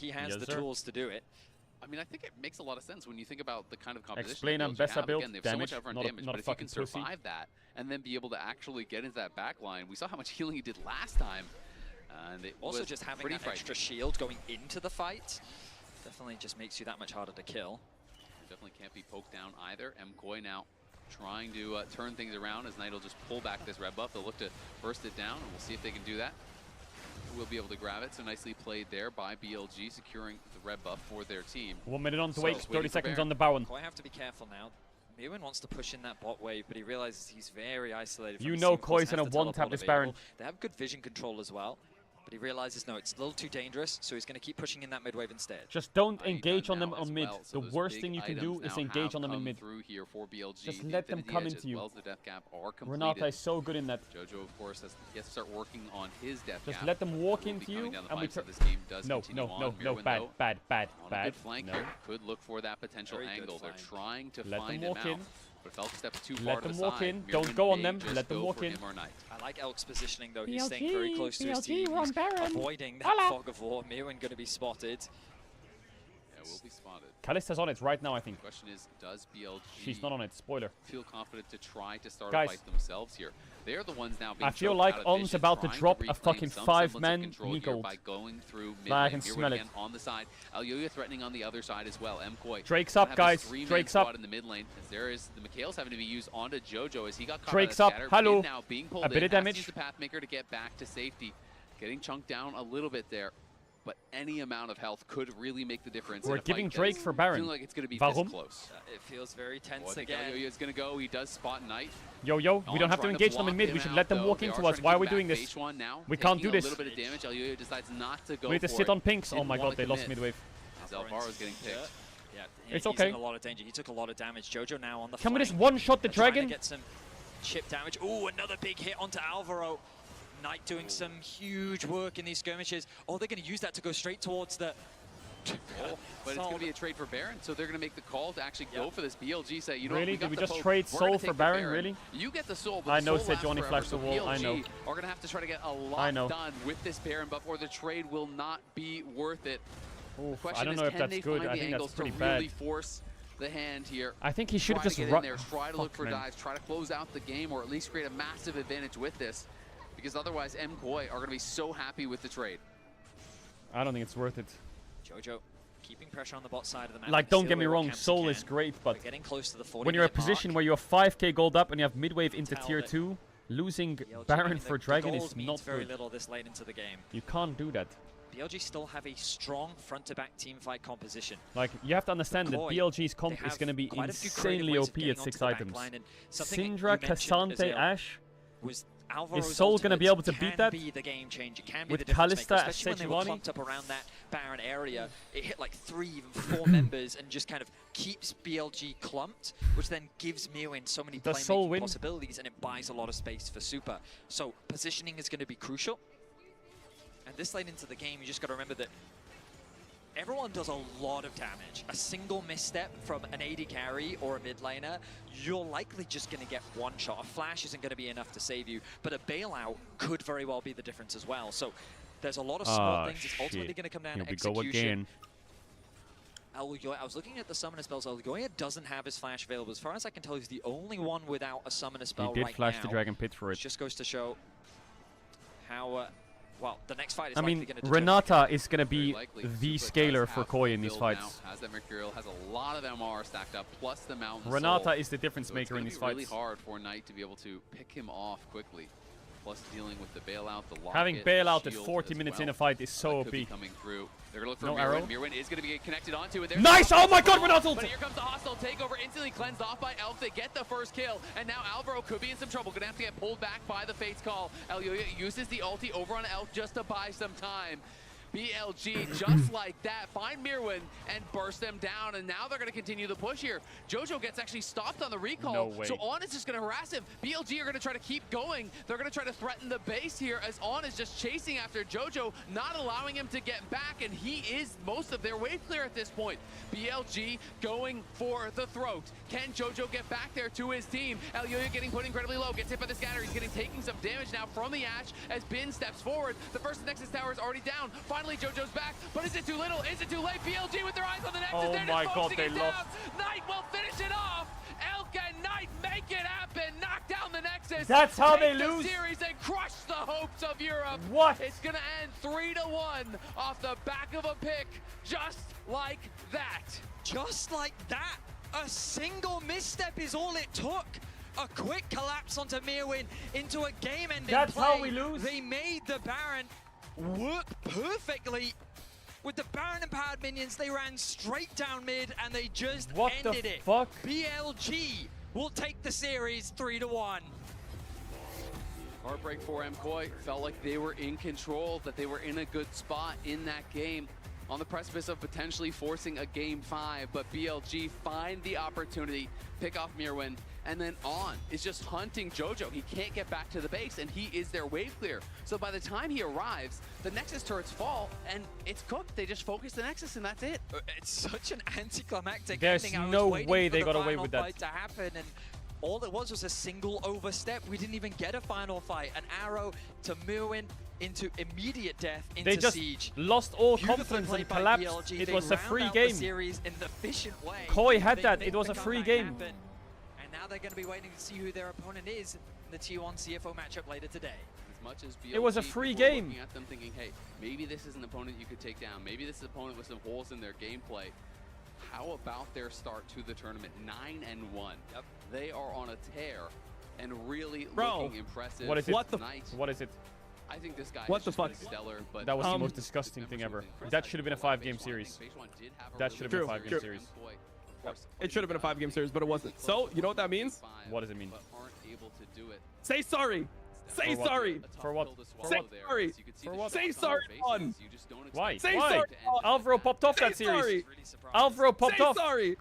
he has the tools to do it. I mean, I think it makes a lot of sense when you think about the kind of composition. Explain build Ambessa Again, they have damage, so much not damage, but if you can survive that and then be able to actually get into that back line, we saw how much healing he did last time. And it also just having that extra shield going into the fight definitely just makes you that much harder to kill. Definitely can't be poked down either. MKOI now trying to turn things around as Knight will just pull back this red buff. They'll look to burst it down, and we'll see if they can do that. We'll be able to grab it. So nicely played there by BLG, securing the red buff for their team. 1 minute on to wait, 30 seconds on the Baron. Koi have to be careful now. Mewin wants to push in that bot wave, but he realizes he's very isolated. You know Koi's gonna one-tap this Baron. They have good vision control as well. But he realizes, no, it's a little too dangerous, so he's going to keep pushing in that mid wave instead. Just don't engage on them on mid. The worst thing you can do is engage on them in mid. Here for BLG. Just let them come into you. Renata is so good in that. Jojo, of course, has to start working on his death Just let them walk into you, and we No, bad. Good flank here. Could look for that potential angle. They're trying to find him out. But if Elk steps too far to the side, walk in. Don't go on them. Let them walk in. I like Elk's positioning though. He's staying very close to his team. He's avoiding that fog of war. Mewin going to be spotted. Yeah, will be spotted. Kalista's on it right now, I think. The question is, does BLG She's not on it. Spoiler. feel confident to try to start a fight themselves here? They're the ones now being I feel like On's about to drop a fucking 5-man Nico. By going through mid I can smell it. On the side. Elyoya threatening on the other side as well. MKOI. Drake's up, guys. Drake's up. In the mid lane. As there is the Mikhail's having to be used onto Jojo as he got caught. Drake's up. Hello. Now being pulled a bit of damage. The Pathmaker to get back to safety. Getting chunked down a little bit there. But any amount of health could really make the difference. We're giving Drake for Baron. Feeling like it's going to be this close. It feels very tense again. Elyoya is going to go. He does spot Knight. Yo, we don't have to engage them in mid. We should let them walk into us. Why are we doing this? We can't do this. A little bit of damage. Elyoya decides not to go. We need to sit on pinks. Oh my god, they lost mid wave. Zalvaro's getting picked. Yeah, it's okay. He's in a lot of danger. He took a lot of damage. Jojo now on the Can we just one-shot the dragon? Get some chip damage. Ooh, another big hit onto Alvaro. Knight doing some huge work in these skirmishes. Oh, they're going to use that to go straight towards the... but it's going to be a trade for Baron, so they're going to make the call to actually go for this. BLG say, you know really? What, Did we just trade Soul for Baron? Really? You get the Soul, but I know, said Johnny flashed the wall. I know. Are going to have to try to get a lot done with this Baron buff, or the trade will not be worth it. Oof, I don't know if that's good. I think that's pretty bad. Really force the hand here. I think he should have just run there, try to look for dives, try to close out the game, or at least create a massive advantage with this. Because otherwise, MKOI are going to be so happy with the trade. I don't think it's worth it. Jojo keeping pressure on the bot side of the map. Like, don't get me wrong, Soul is great, but getting close to the 40 when you're in a position where you're 5k gold up and you have mid-wave into tier 2, losing Baron for Dragon is not very good. little this late into the game. You can't do that. BLG still have a strong front-to-back teamfight composition. Like, you have to understand that BLG's comp is going to be insanely OP at 6 items. Syndra, Cassante, Ashe. Is Soul going to be able to beat that? Be the game changer. Can be with the Kalista at especially when they were Sejuani? clumped up around that Baron area. It hit like 3, even 4 members and just kind of keeps BLG clumped, which then gives Mewin so many playmaking possibilities and it buys a lot of space for Super. So positioning is going to be crucial. And this late into the game, you just got to remember that everyone does a lot of damage. A single misstep from an AD carry or a mid laner, you're likely just going to get one shot. A flash isn't going to be enough to save you, but a bailout could very well be the difference as well. So there's a lot of small things. It's ultimately going to come down to execution. I was looking at the summoner spells. Elyoya doesn't have his flash available. As far as I can tell, he's the only one without a summoner spell right now. He did flash the Dragon Pit for it. Which just goes to show how... well, the next fight is Renata is going to be the scaler for Koi in these fights. Has that Mercurial, has a lot of MR stacked up, plus the Mountain Renata Soul. is the difference maker in these fights. It's really hard for Knight to be able to pick him off quickly. Plus dealing with the bailout, the locket, having bailout at 40 minutes in a fight is so OP. Coming through. They're going to no look for arrow. Mirwin is going to be connected onto it. Nice! Oh my god, Renata! But here comes the hostile takeover, instantly cleansed off by Elk. They get the first kill, and now Alvaro could be in some trouble. Going to have to get pulled back by the Fate's Call. Elyoya uses the ulti over on Elk just to buy some time. BLG, just like that, find Mirwin and burst them down, and now they're going to continue the push here. Jojo gets actually stopped on the recall, no way. so On is just going to harass him. BLG are going to try to keep going. They're going to try to threaten the base here as On is just chasing after Jojo, not allowing him to get back, and he is most of their wave clear at this point. BLG going for the throat. Can Jojo get back there to his team? Elyoya getting put incredibly low, gets hit by the scatter. He's taking some damage now from the Ashe as Bin steps forward. The first Nexus tower is already down. Final finally JoJo's back, but is it too little? Is it too late? BLG with their eyes on the Nexus. Oh They're my just god, posting they it down. lost. Knight will finish it off. Elk and Knight make it happen. Knock down the Nexus. That's how they Take the lose? series and crush the hopes of Europe. What? It's gonna end 3-1 off the back of a pick, just like that. Just like that. A single misstep is all it took. A quick collapse onto Mirwin into a game-ending That's play. how we lose? They made the Baron work perfectly. With the Baron empowered minions, they ran straight down mid and they just ended it. Fuck? BLG will take the series 3-1. Heartbreak for MKOI. Felt like they were in control, that they were in a good spot in that game. On the precipice of potentially forcing a game 5, but BLG find the opportunity, pick off Mirwin, and then On is just hunting JoJo. He can't get back to the base, and he is their wave clear. So by the time he arrives, the Nexus turrets fall, and it's cooked. They just focus the Nexus, and that's it. It's such an anticlimactic There's ending. no I was waiting way for they the got away final with that. fight to happen, and all it was a single overstep. We didn't even get a final fight. An arrow to Mirwin into immediate death into They just Siege. lost all Beautifully confidence played and by collapsed. BLG. It They was a round free out game. The series in an efficient way. Koi had They that. make It was the a free comeback game. happen. And now they're going to be waiting to see who their opponent is in the T1 CFO matchup later today. As much as BLG, It was a free people were game. Looking at them thinking, hey, maybe this is an opponent you could take down. Maybe this is an opponent with some holes in their gameplay. How about their start to the tournament? 9-1. Yep. They are on a tear and really Bro, looking impressive. What is it? What the Knight, What is it? I think this guy What has the just been fuck? stellar, but That was the Um, most disgusting thing ever. Membership That should have been a incredible. 5-game Phase series. one did have a That should have been a True, 5-game true. series. Of course, It should have been a 5-game series, but it wasn't. So, you know what that means? What does it mean? But aren't able to do it. Say sorry. Say For what? sorry. For what? Say sorry. For what? Say sorry, On. Why? Say Why? sorry. Alvaro popped off Say that series. sorry. Really surprised. Alvaro popped Say off. sorry.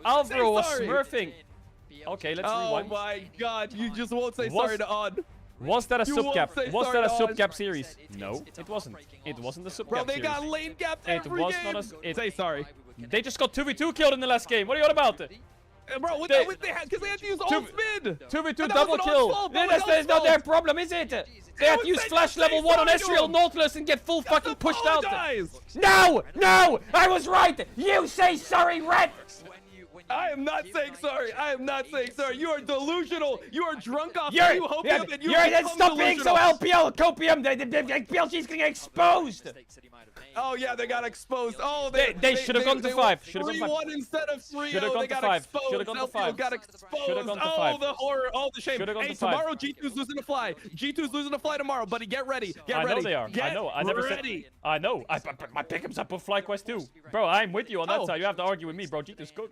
Alvaro was sorry. smurfing. Okay, let's Oh rewind. my god, you just won't say Was- sorry to Odd. Was that a You sub won't gap? say Was sorry that a to sub us. gap series? It's No, a it wasn't. heartbreaking It loss. wasn't a sub Bro, gap they series. got lane gapped It every was game. not a- Say sorry. They just got 2v2 killed in the last game. What are you on about? Bro, what They- they had, because they had to use ult mid. 2v2 And that double wasn't kill. Odd's fault, that That's was Odd's not their fault. problem, is it? They had to use Say- flash say level 1 on sorry to Ezreal him. Nautilus and get full fucking Just pushed out. apologize. No! No! I was right! You say sorry, Red! I am not saying sorry. I am not saying sorry. You are delusional. You are drunk off You're, you hopium and you then become stop being so delusional. LPL copium. The PLG's getting exposed. Oh yeah, they got exposed. Oh, They should have gone to 5. Should have gone to 5. 3-1 instead of 3-0. Should have gone They to got 5. exposed. Should have gone to LPL 5. got exposed. Should have gone to Oh, 5. the horror. Oh, the shame. Should have gone Hey, to 5. tomorrow G2's losing a fly. G2's losing a fly tomorrow, buddy. Get ready. Get I ready. know they are. Get I know. I never ready. said. I know. My pick'ems up with FlyQuest too. Bro, I'm with you on that Oh. side. You have to argue with me, bro. G2's good.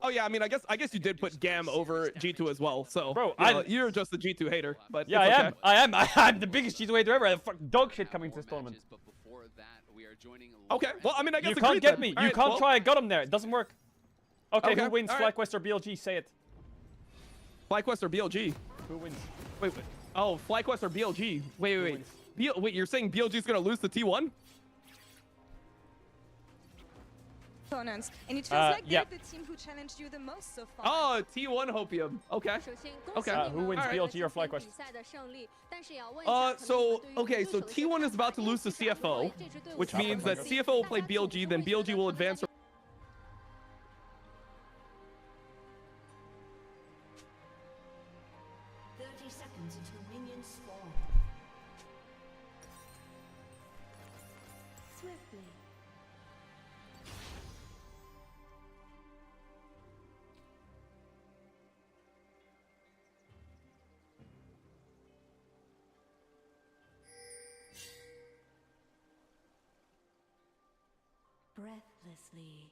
Oh yeah, I mean, I guess you did put Gam over G2 as well. So, Bro, you're just a G2 hater. But Yeah, it's I okay. am. I am. I'm the biggest G2 hater ever. I have fucking dog shit coming to this tournament. But before that, we are joining Okay. Well, I mean, I guess You agreed can't get then. me. All You right, can't well, try and got him there. It doesn't work. Okay, Okay, who wins? all right. FlyQuest or BLG? Say it. FlyQuest or BLG? Who wins? Wait. Oh, FlyQuest or BLG? Wait. wins? Wait, you're saying BLG's gonna lose to T1? Opponents, and it feels like yeah. they're the team who challenged you the most so far. Oh, T1 Hopium. Okay. Who wins, BLG or FlyQuest? So T1 is about to lose to CFO, which means that CFO will play BLG, then BLG will advance. 30 seconds until minions spawn. Swiftly. Breathlessly.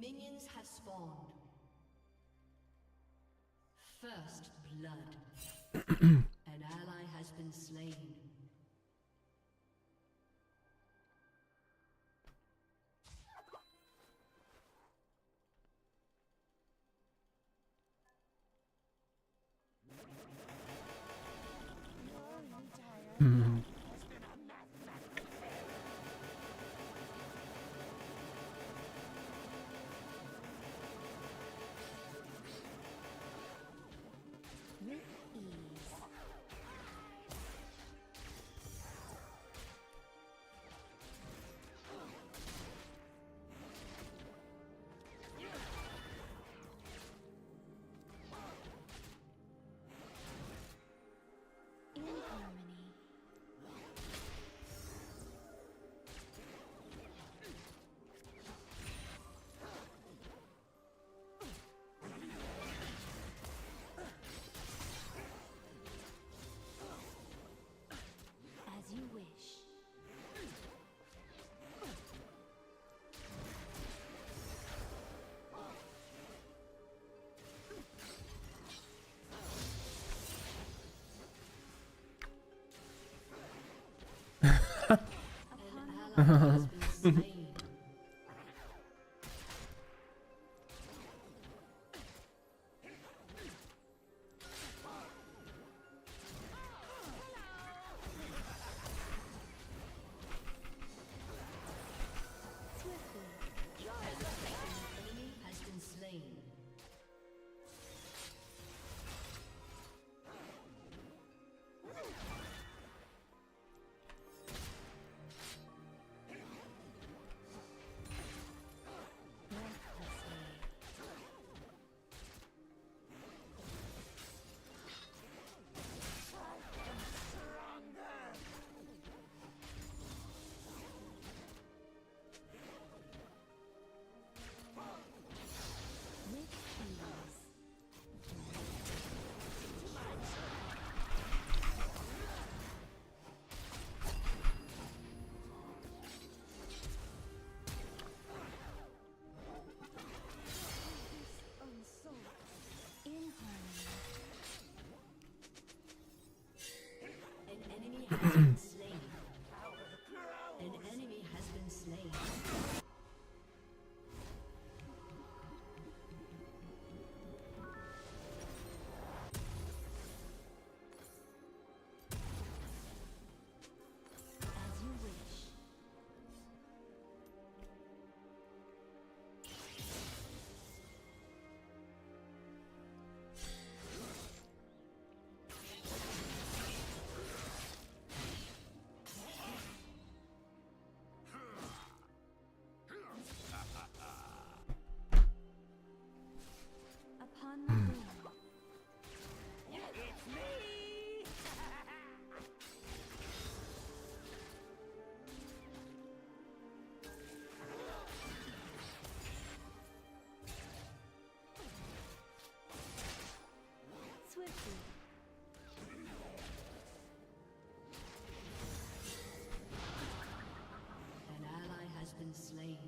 Minions have spawned. First blood. An ally has been slain. With ease. has been slain. An enemy has been slain. As you wish. Upon the wind. It's me! Swiftly. An ally has been slain.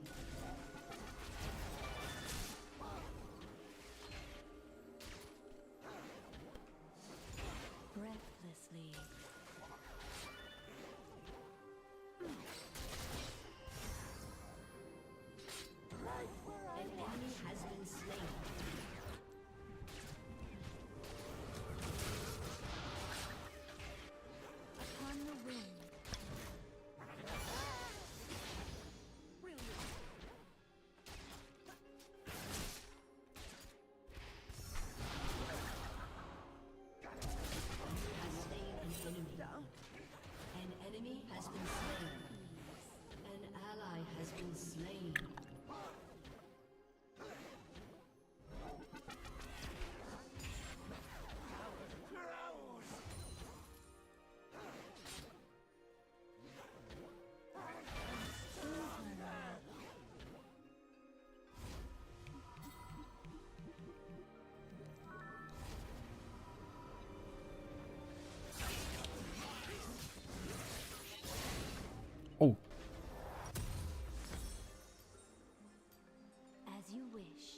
Breathlessly. An enemy has been slain. Upon the wind. An enemy has been slain. An ally has been slain. Oh. As you wish.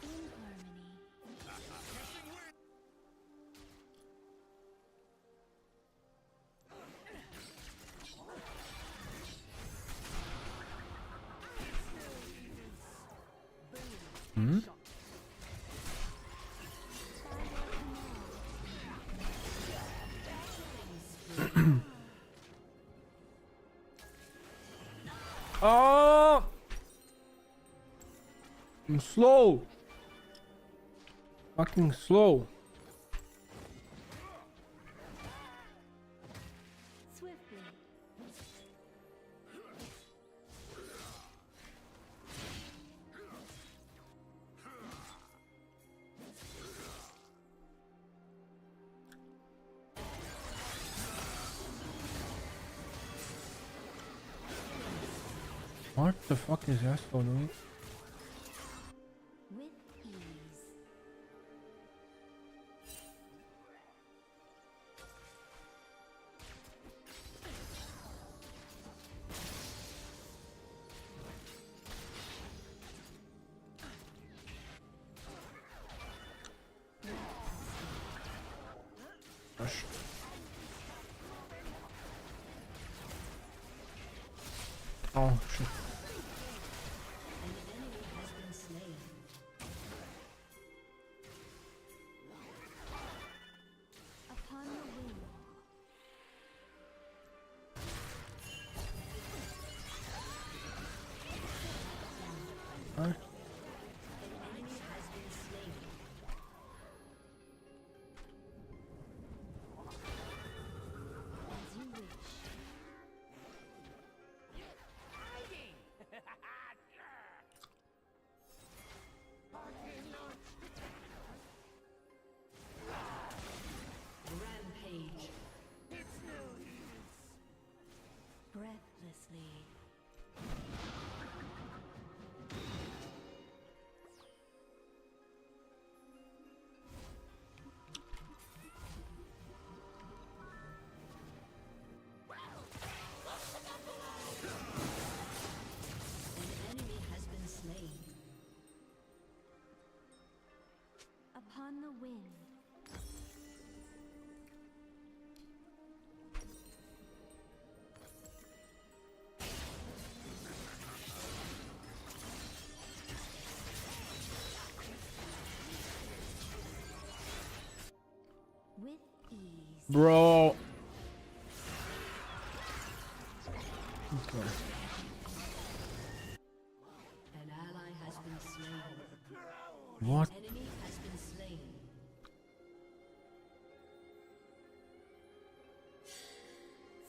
In harmony. Hmm? Oh! I'm slow. Fucking slow. Swiftly. What the fuck is that so doing? With ease. Gosh. Oh shit. An enemy has been slain. Upon the wing. Huh? An enemy has been slain. As you wish. Rampage. Breathlessly. An enemy has been slain. Upon the wind. With ease. Bro. Okay. An ally has been slain. What? Enemy has been slain.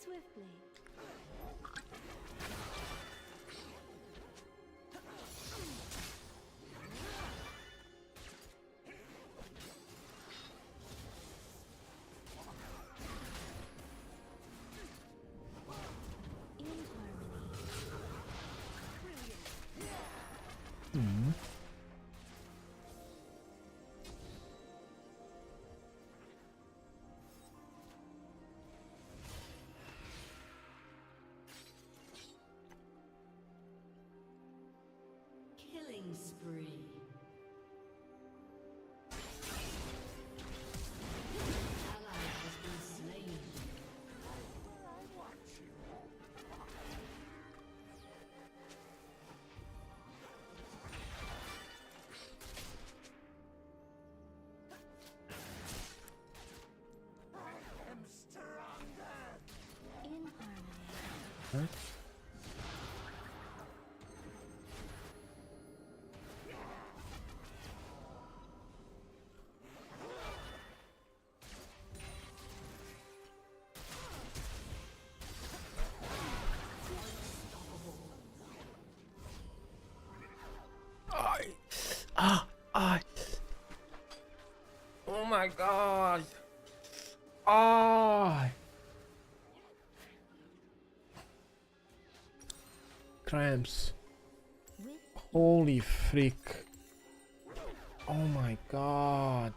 Swiftly. In harmony. Killing spree. Ally has been slain. In harmony. Huh? Oh my god. Ah. Cramps. With Holy frick. Oh my god.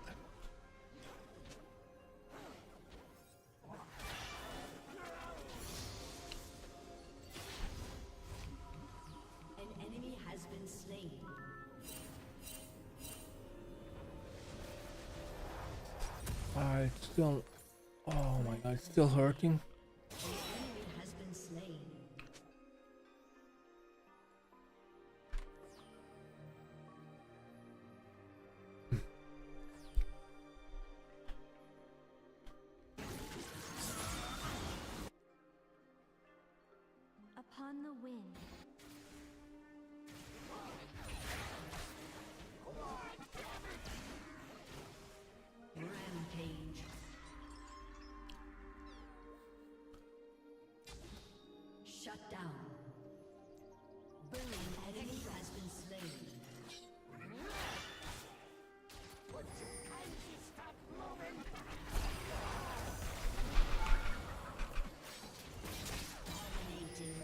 an enemy has been slain. It's still. Oh my god, it's still hurting. An enemy has been slain. Upon the wind. Rampage. Shut down. An enemy has been slain. Dominating.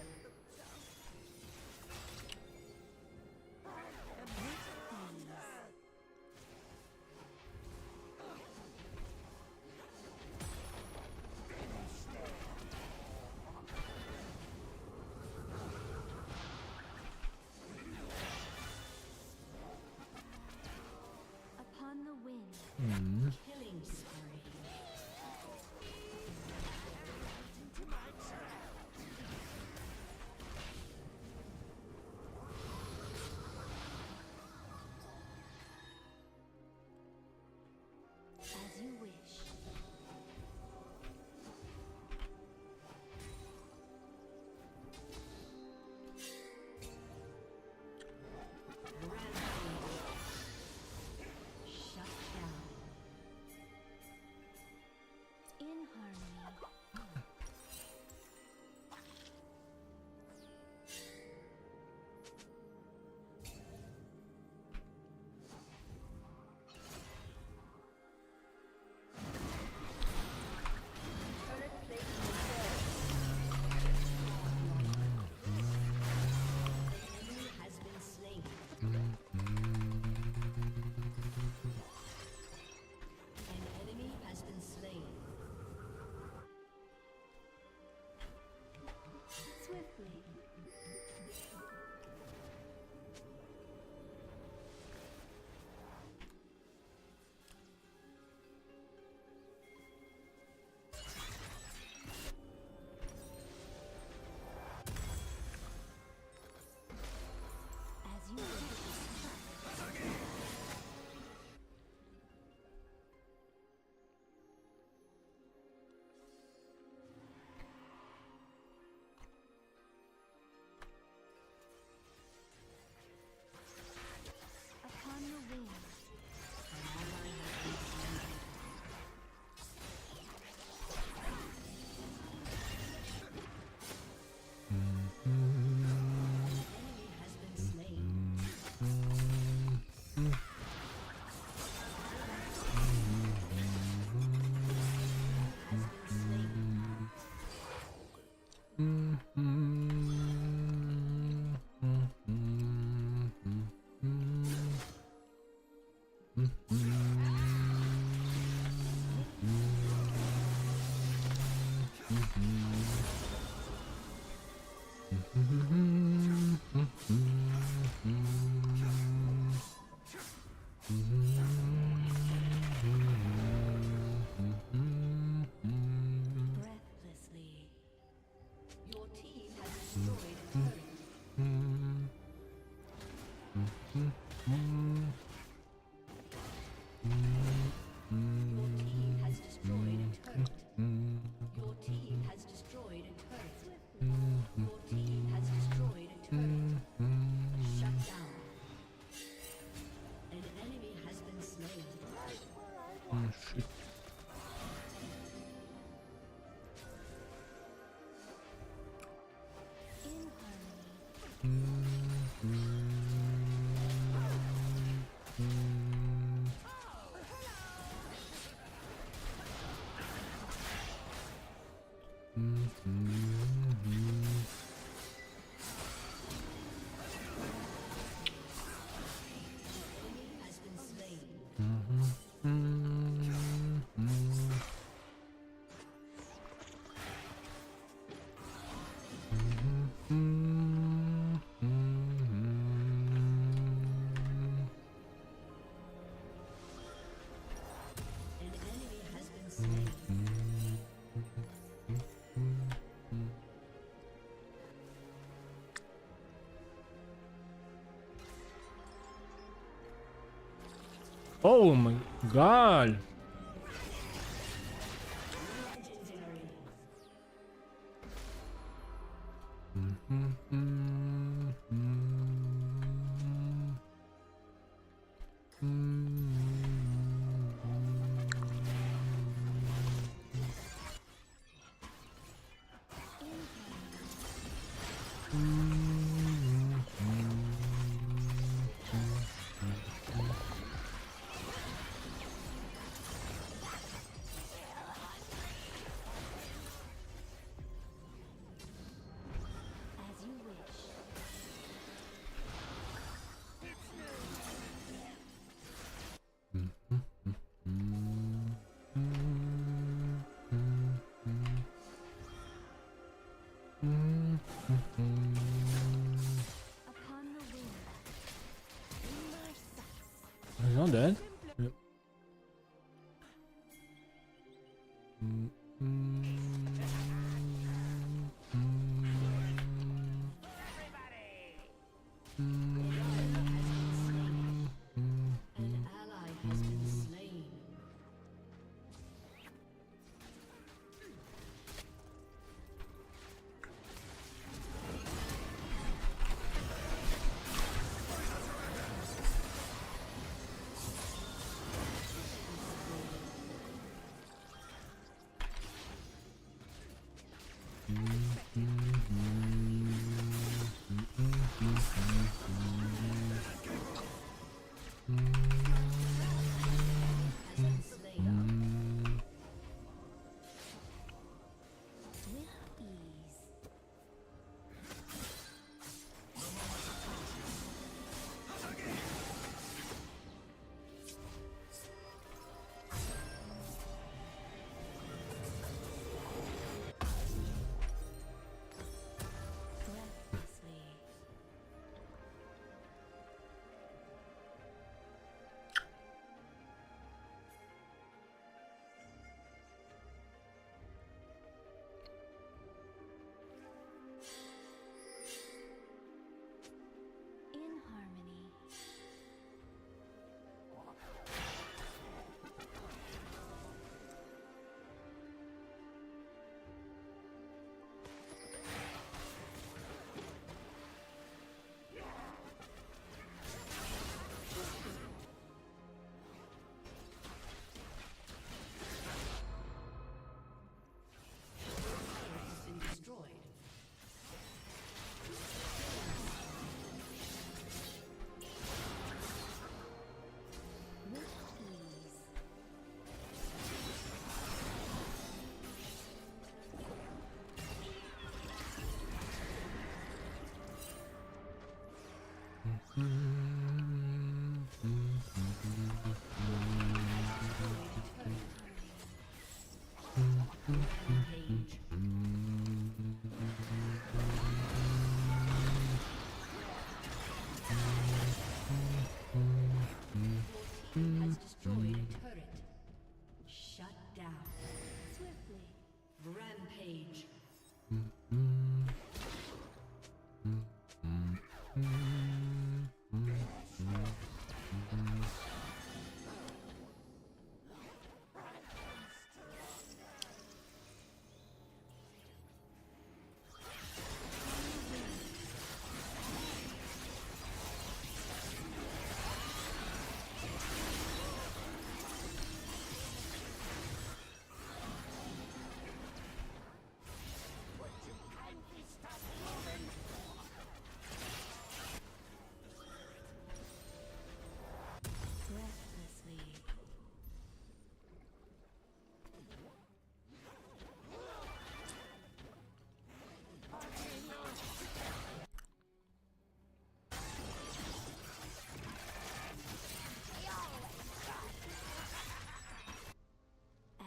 Oh my god. He's not dead. Yep. An ally has been slain. Has destroyed a turret. Shut down. Swiftly. Rampage.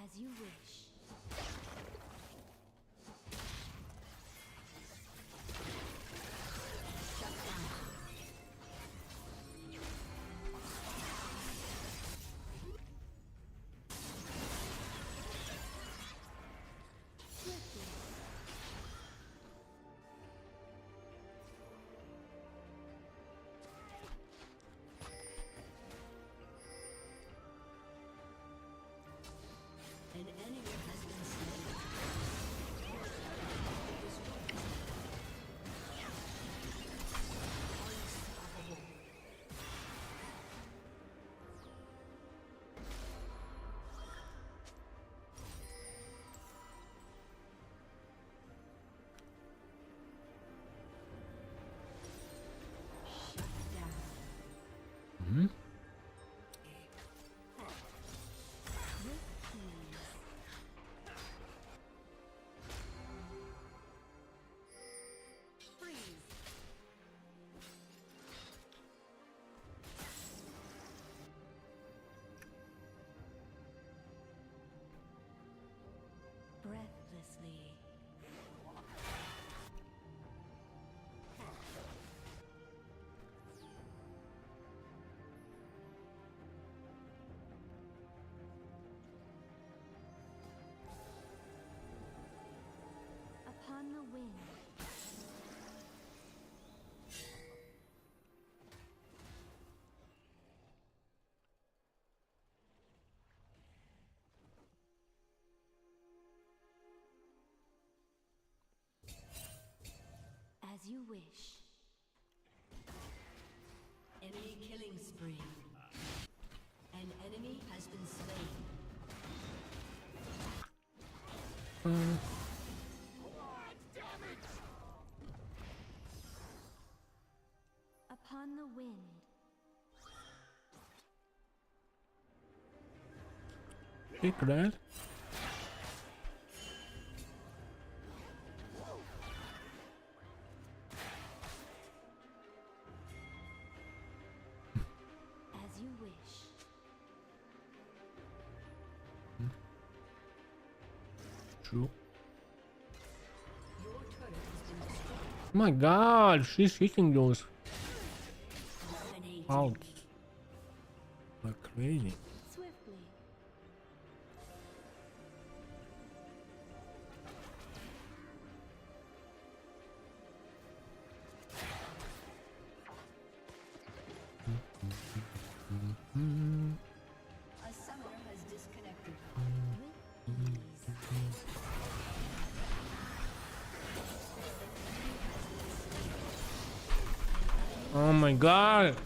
As you wish. An enemy has been slain. Unstoppable. Shut down. Breathlessly. Upon the wind. As you wish. Enemy killing spree. An enemy has been slain. Kick that. As you wish. True. My god, she's hitting those out like crazy. Swiftly. A summoner has disconnected. With ease. Oh my god. An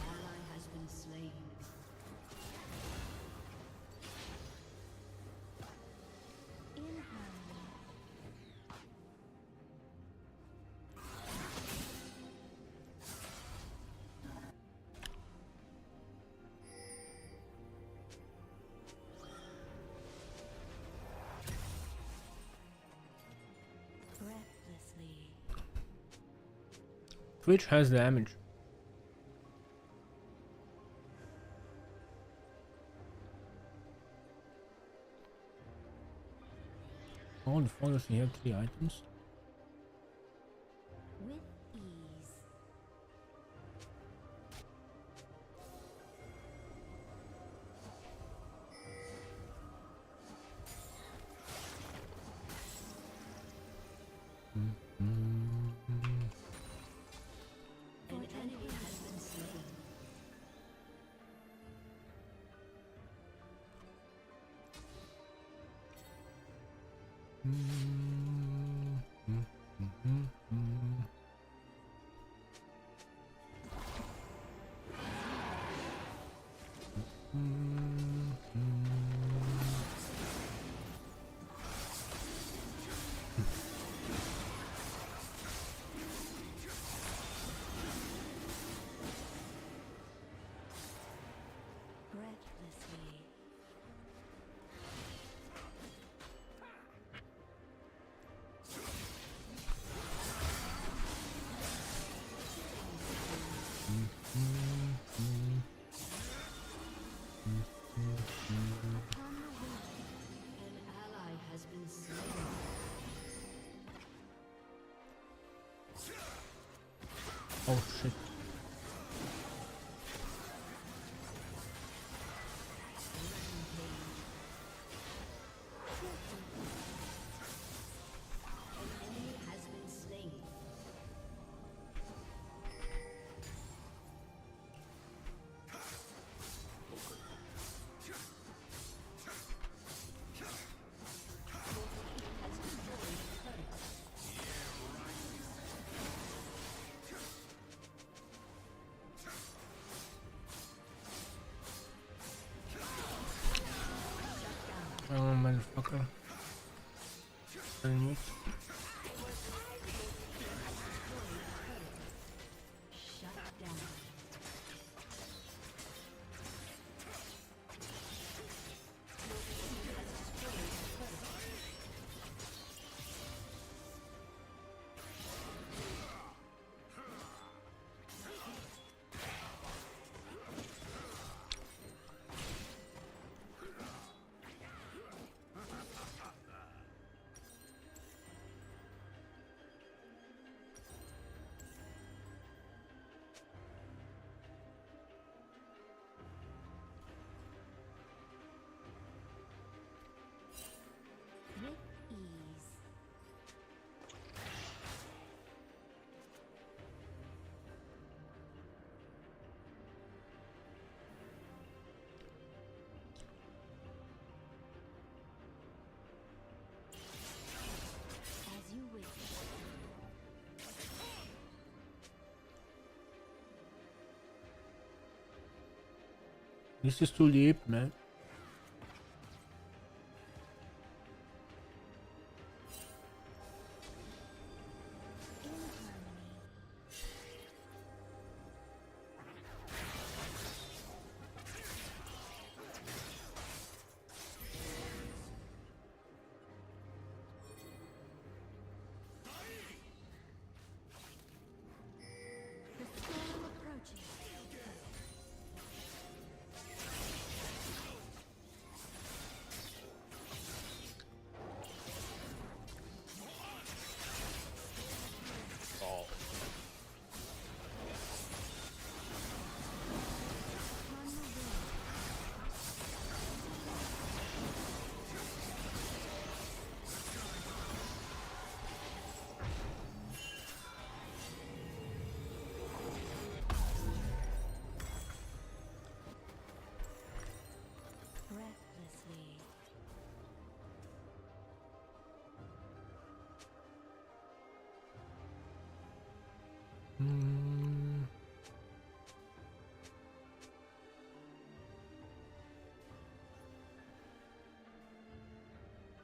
ally has been slain. In harmony. Breathlessly. Twitch has damage. Oh, the fuck does he have 3 items? With ease. An enemy has been slain. Breathlessly. Upon the wing. An ally has been slain. Oh shit. An enemy has been slain. Oh motherfucker. Damn it. Shut down. With ease. As you wish. This is too deep, man. In harmony.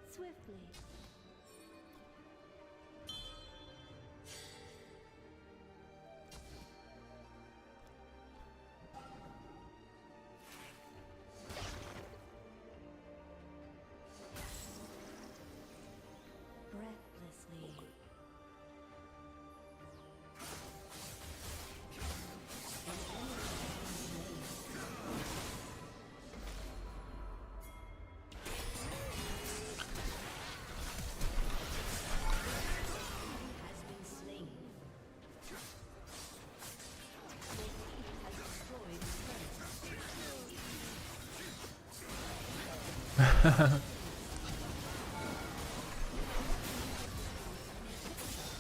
Swiftly. Breathlessly.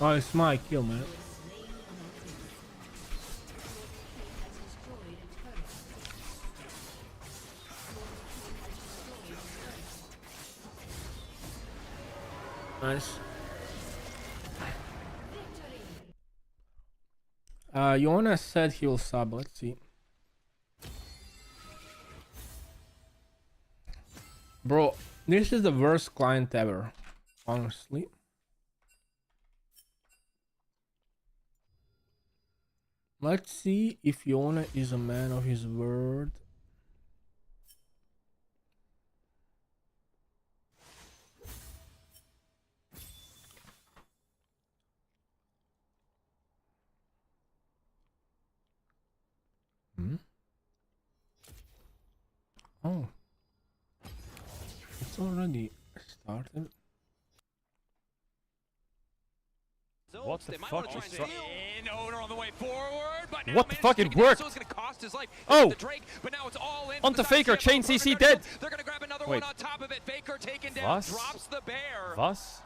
Oh, it's my kill, man. Nice. Jonas said he will sub. Let's see. Bro, this is the worst client ever. Honestly. Let's see if Yona is a man of his word. Oh. It's already started. What the fuck is that? Owner on the way forward, but now What the fuck? It worked! It's gonna cost his life. Oh! The Drake, but now it's all in. Onto Faker, chain CC dead! They're gonna grab another Wait. one on top of it. Faker taken down, Was? drops the bear. Was?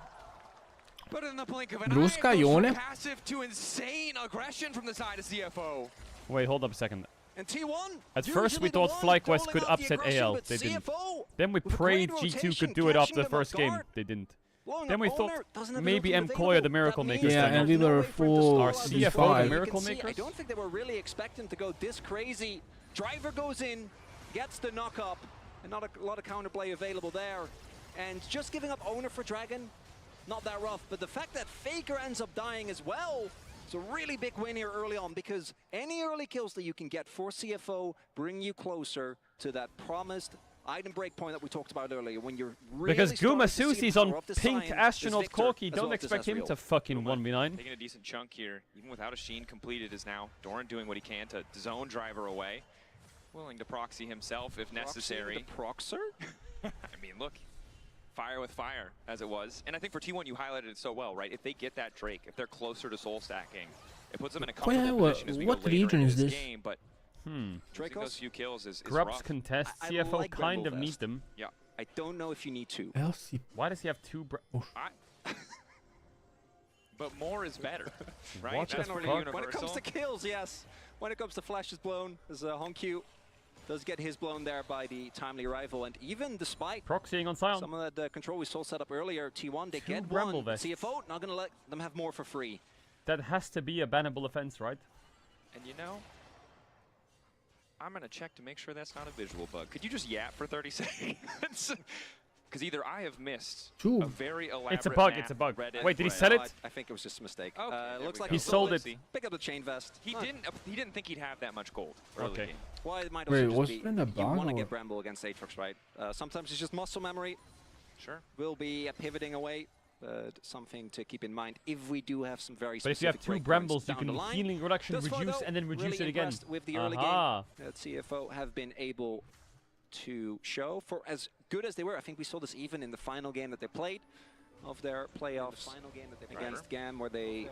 But in the blink of an Bruska eye, it goes Jone? from passive to insane aggression from the side of CFO. Wait, hold up a second. And T1, At first we thought FlyQuest could upset AL. They didn't. Then we prayed G2 could do it after the first game. They didn't. Then we thought maybe Mkoya the Miracle Maker. Yeah, and we were full Our CFO the Miracle I Makers. don't think they were really expecting to go this crazy. Driver goes in, gets the knock up, and not a lot of counterplay available there. And just giving up owner for Dragon, not that rough. But the fact that Faker ends up dying as well, it's a really big win here early on, because any early kills that you can get for CFO bring you closer to that promised item break point that we talked about earlier, when you're really Because Guma starting to see Susi's the on power of the pink Scion, astronaut this Victor, Corki. as Don't well as expect him Ezreal. to fucking 1v9. Taking a decent chunk here, even without a Sheen completed, is now Doran doing what he can to zone Driver away. Willing to proxy himself if necessary. Proxer? I mean, look, fire with fire, as it was. And I think for T1, you highlighted it so well, right? If they get that Drake, if they're closer to soul stacking, it puts them in a comfortable position as we what go later region into is this this? game. But losing those few kills is Grubs rough. contest. I CFO like kind of Bramblevest. need them. Yeah. I don't know if you need to. LC. Why does he have two? But more is better, right? What the That's pretty fuck? universal. When it comes to kills, yes. When it comes to flashes blown, as Honkyu does get his blown there by the timely arrival. And even despite Proxying on Sion. some of that control we saw set up earlier, T1, they Two get one. Bramblevests. CFO not going to let them have more for free. That has to be a bannable offense, right? And you know, I'm going to check to make sure that's not a visual bug. Could you just yap for 30 seconds? Because either I have missed a very elaborate It's a bug, map, it's a bug. Reddit, Wait, did he right? sell it? I think it was just a mistake. Okay, there looks we like go. He sold it. Pick up the chain vest. He didn't think he'd have that much gold early Okay. game. Well, it might Wait, also was just it be a you bug want to or- get Bramble against Aatrox, right? Sometimes it's just muscle memory. Sure. Will be pivoting away. Something to keep in mind if we do have some very But if you have specific two breakpoints Brambles, you down can the line. healing reduction, Thus far, reduce, though, and then reduce really it again. impressed with the early Aha. game that CFO have been able to show. For as good as they were, I think we saw this even in the final game that they played of their playoffs against GAM, where they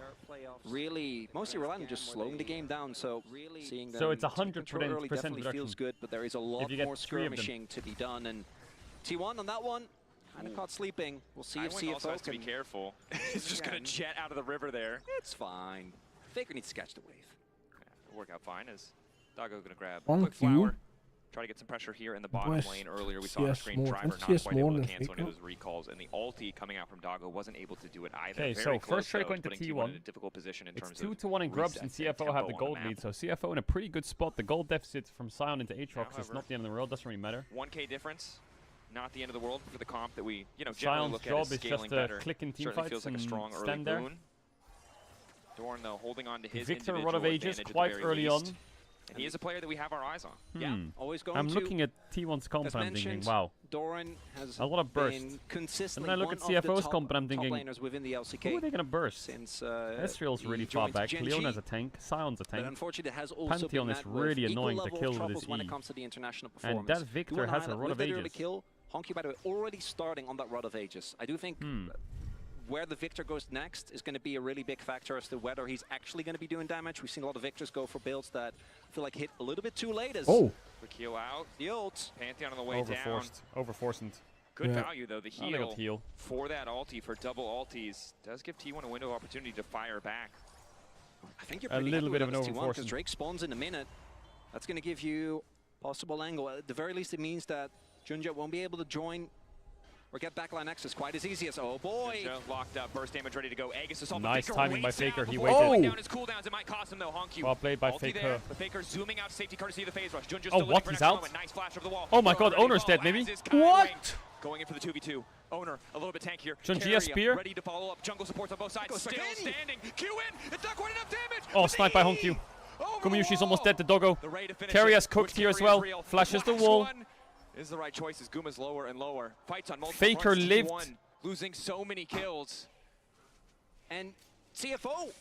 really mostly relied on just slowing the game down. So seeing them So it's take 100% control early definitely reduction. feels good, but there is a lot you get more 3 of them. skirmishing to be done. And T1 on that one, kind of caught sleeping. We'll see if Tywin also CFO has to be can. careful. He's just going to jet out of the river there. It's fine. Faker needs to catch the wave. Yeah, it'll work out fine as Doggo's going to grab On a quick cue. flower. Try to get some pressure here in the bottom West lane. Earlier we saw on the CS screen more- Driver and not CS quite more able to than cancel any of Faker. those recalls, and the ulti coming out from Doggo wasn't able to do it either. Okay, Very so close, first strike though, went to putting T1. in a difficult position in It's terms 2-1 in of Grubs, and resets and CFO have the tempo on gold map. lead. So CFO in a pretty good spot. The gold deficit from Sion into Aatrox is However, not the end of the world. Doesn't really matter. 1K difference. not the end of the world for the comp that we, you know, generally look at as scaling better. Click in team Certainly fights feels like a and strong early stand there. boon. Doran, though, holding on to his Victor individual Rod of Ages advantage at the quite very early least. on. And he is a player that we have our eyes on. Yeah, always going I'm to, looking at T1's comp and I'm thinking, wow, Doran has a lot of burst. been consistently And then I look at one of the CFO's top- comp and I'm thinking, top laners within the LCK who are they going to burst? since Ezreal's he really far joined back, Gen Leon G. has a tank, Sion's a But tank. unfortunately, it has also Pantheon been is met with really equal annoying to level of kill with troubles his when E. it comes to the international And performance. that Victor Do wanna has a highlight Rod of with that early Ages. kill, Honky, by the way, already starting on that Rod of Ages. I do think where the Victor goes next is going to be a really big factor as to whether he's actually going to be doing damage. We've seen a lot of Victors go for builds that feel like hit a little bit too late as Oh! Quick heal out. the ult. Pantheon on the way down. Overforced. Good value, though. The Oh, they got heal. for that ulti, for double ultis, does give T1 a window of opportunity to fire back. I think you're A pretty little happy bit with of an that as T1 because overforcing. Drake spawns in a minute. That's going to give you possible angle. At the very least, it means that Junja won't be able to join or get backline access quite as easy as, oh boy. Junja locked up, burst damage ready to go. Aegis assault. Nice Faker timing by waits it out Faker, he before waited. slowing Oh! down his cooldowns. It might cost him though. Honky. Well played by Ulti Faker. there, but Faker zooming out safety courtesy of the phase rush. Junja's Oh, still what? looking for He's next out? moment. Nice flash over the wall. Oh my Throw god, ready Owner's to dead follow, maybe? as is Kai What? Wing. Going in for the 2v2. Owner, a little bit tankier. Junji Keria spear? ready to follow up. Jungle supports on both sides. Goes Still back in. standing. Q in. It's not quite enough damage. Oh, With sniped by the Honkyu. E over the Gumayushi's almost wall. dead to Doggo. The Ray to finish Keриa's it. cooked Which here as Keria is well. real. Flashes the last wall. one is the right choice as Guma's lower and lower. Fights on multiple Faker fronts. lived. T1 losing so many kills. And CFO.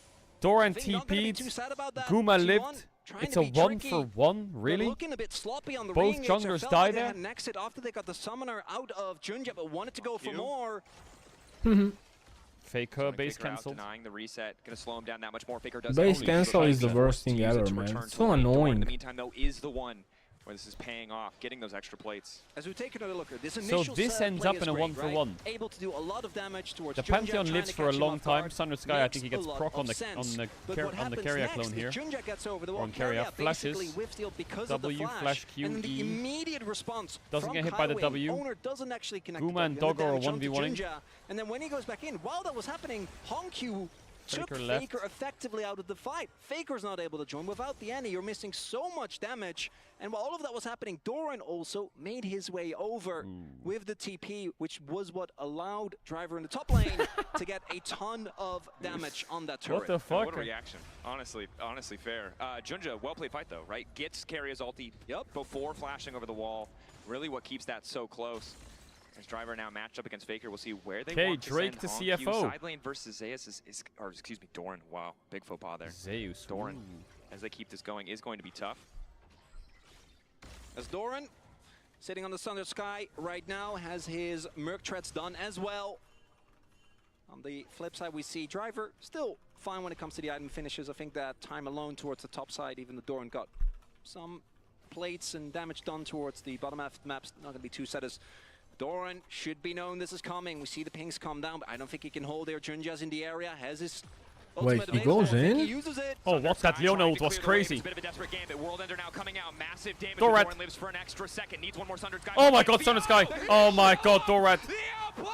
Doran I think not gonna be too TP'd. sad about that. Guma T1 lived. trying It's to a be 1-for-1, They're really? looking a bit sloppy on the Both ring. junglers felt die like they there? had an exit after they got the summoner out of Junja, but wanted to go for You? more. Faker base Faker out, cancelled. denying the reset. Gonna slow him down that much more. Faker does Base only cancel shoot is the Faker worst thing to use it ever, to man. return It's to so the lane. Doran, annoying. in the meantime, though, is the one where this is paying off, getting those extra plates. As we take another look at this So initial this set ends play up is in a great, 1-for-1. right? Able to do a lot of damage towards The Junja, Pantheon trying lives to for a catch him long off time. guard. Thunder Sky, I Makes think he gets a lot proc on of the sense. But Keria what happens clone next here. is Junja gets over the wall. On Keria basically flashes. whiffs deal because W, of the flash Q, and then the E. immediate response Doesn't from get hit by the Kaiwing. W. Owner doesn't actually connect Guma the and W, the Doggo are damage onto 1v1ing. Junja. And then when he goes back in, while that was happening, Honkyu took Faker left. Faker effectively out of the fight. Faker's not able to join. Without the Annie, you're missing so much damage. And while all of that was happening, Doran also made his way over with the TP, which was what allowed Driver in the top lane to get a ton of damage on that turret. What the fuck? What a reaction. Honestly fair. Junja, well played fight though, right? Gets Keria's ulti before flashing over the wall. Really what keeps that so close. As Driver now matched up against Faker. We'll see where they want to Drake send to Honkyu. CFO. Side lane versus Zeus is or excuse me, Doran. Wow, big faux pas there. Zeus. Doran, Ooh. as they keep this going, is going to be tough. As Doran, sitting on the Thunder Sky right now, has his Merc Treads done as well. On the flip side, we see Driver still fine when it comes to the item finishes. I think that time alone towards the top side, even the Doran got some plates and damage done towards the bottom half of the map's not going to be too set as Doran should be known this is coming. We see the pings come down, but I don't think he can hold there. Junja's in the area, has his Wait, ultimate he goes available. I think in? He uses it. Oh, what? That Leona ult was crazy. Bit of a desperate game, but World Ender now coming out. Massive damage. Dorat. Doran lives for an extra second. Needs one more Thunder Sky. Oh my god, Thunder Sky. Oh my god, Dorat. The outplay!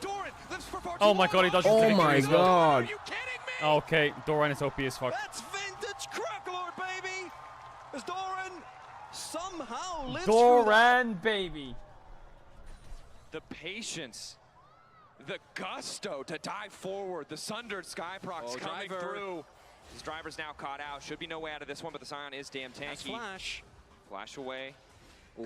Doran lives for 4 Oh my god, he does Oh victory my as well. god. Are you kidding me? Okay, Doran is OP as fuck. That's vintage Cracklord, baby! As Doran somehow lives Doran, baby. The patience, the gusto to dive forward. The Sundered Sky procs coming Driver. through. His Driver's now caught out. Should be no way out of this one, but the Sion is damn That's tanky. Flash. Flash away.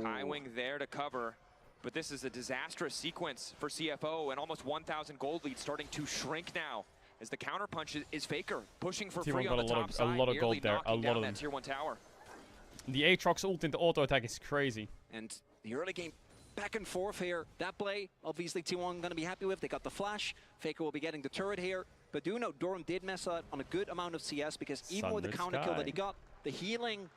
Kai Wing there to cover. But this is a disastrous sequence for CFO, and almost 1,000 gold lead starting to shrink now. As the counterpunch is Faker, pushing for T1 free on got the a lot top of- a side, lot of nearly gold there, a knocking lot down of that them. tier 1 tower. The Aatrox ult into auto attack is crazy. And the early game back and forth here. That play, obviously T1 going to be happy with. They got the flash. Faker will be getting the turret here. But do know Doran did mess up on a good amount of CS because even with the Thunder counter kill Sky. that he got, the healing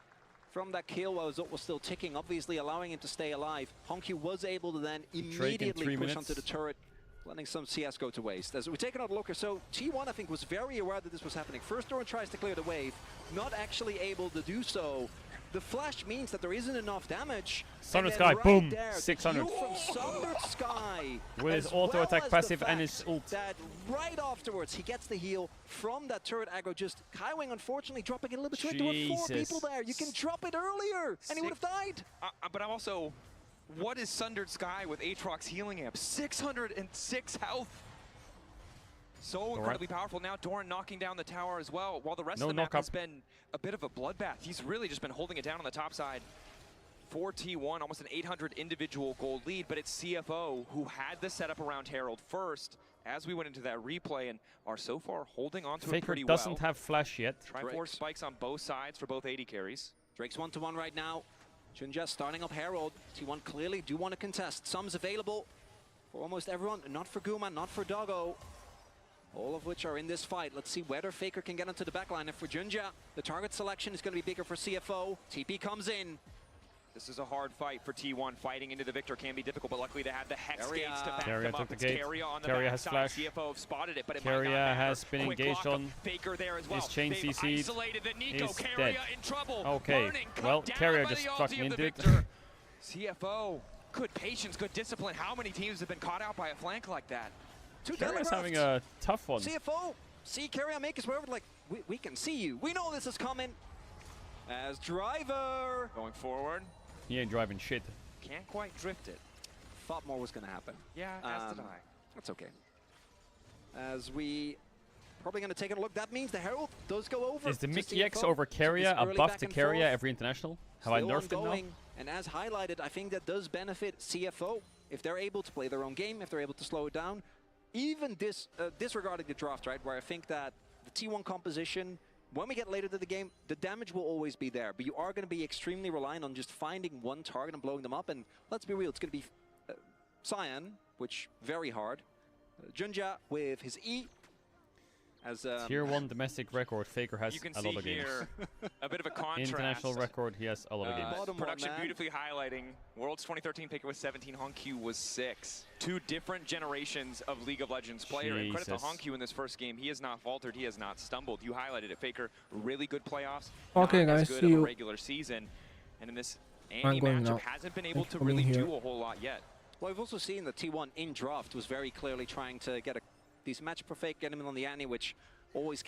from that kill while his ult was still ticking, obviously allowing him to stay alive. Honkyu was able to then Drake in immediately 3 push minutes. onto the turret, letting some CS go to waste. As we take another look here, so T1 I think was very aware that this was happening. First Doran tries to clear the wave, not actually able to do so. The flash means that there isn't enough damage. Sundered And then Sky, right boom, there, the 600. heal from Sundered Sky. With his as auto well attack as the passive and fact his ult. That right afterwards, he gets the heal from that turret aggro. Just Kai Wing, unfortunately, dropping it a little bit too late. There were 4 Jesus. people there. You can drop it earlier, and he would have died. But I'm also What is Sundered Sky with Aatrox healing amp? 606 health. So incredibly powerful. Now Doran knocking down the tower as well, while the rest of the map has been a bit of a bloodbath. He's really just been holding it down on the top side. For T1, almost an 800 individual gold lead, but it's CFO who had the setup around Herald first as we went into that replay and are so far holding on to it pretty well. Faker doesn't have flash yet. Triforce spikes on both sides for both AD carries. Drake's 1-1 right now. Junja starting up Herald. T1 clearly do want to contest. Sums available for almost everyone. Not for Guma, not for Doggo. All of which are in this fight. Let's see whether Faker can get into the backline. And for Junja, the target selection is going to be bigger for CFO. TP comes in. This is a hard fight for T1. Fighting into the Victor can be difficult, but luckily they have the Hex Keria. gates to back Keria them took up. the It's gate. Keria on the Keria back has side. flash. CFO have spotted it, but it Keria might not matter. has been Quick engaged lock on. of Faker there as well. His chain They've CC'd. isolated the Nico. He's Keria dead. in trouble. Okay, Burning, well, cut down Keria by just the ulti fucking of the ended. Victor. CFO, good patience, good discipline. How many teams have been caught out by a flank like that? Keria's having a tough one. CFO, see Keria make his way over, like, we can see you. We know this is coming. As Driver. Going forward. He ain't driving shit. Can't quite drift it. Thought more was going to happen. Yeah, as did I. That's okay. As we probably going to take a look. That means the Herald does go over. Is the to Mickey X CFO. over Keria It's early a buff back to and Keria forth. every international? Have I Still nerfed him now? ongoing. And as highlighted, I think that does benefit CFO if they're able to play their own game, if they're able to slow it down. Even disregarding the draft, right, where I think that the T1 composition, when we get later to the game, the damage will always be there. But you are going to be extremely reliant on just finding one target and blowing them up. And let's be real, it's going to be Cyan, which very hard. Junja with his E. As Tier 1 domestic record, Faker has You can a see lot of games. here a bit of a contrast. International record, he has a lot of games. Bottom one, Production man. beautifully highlighting Worlds 2013 Faker was 17, Honkyu was 6. Two different generations of League of Legends player. And credit to Jesus. Honkyu in this first game. He has not faltered, he has not stumbled. You highlighted it, Faker. Really good playoffs. Okay, not as guys, good see of a you. regular season. And in this I'm Andy going matchup, now. hasn't been able Thanks to for really being do here. a whole lot yet. Well, we've also seen that T1 in draft was very clearly trying to get a decent match for Fake, get him in on the Annie, which always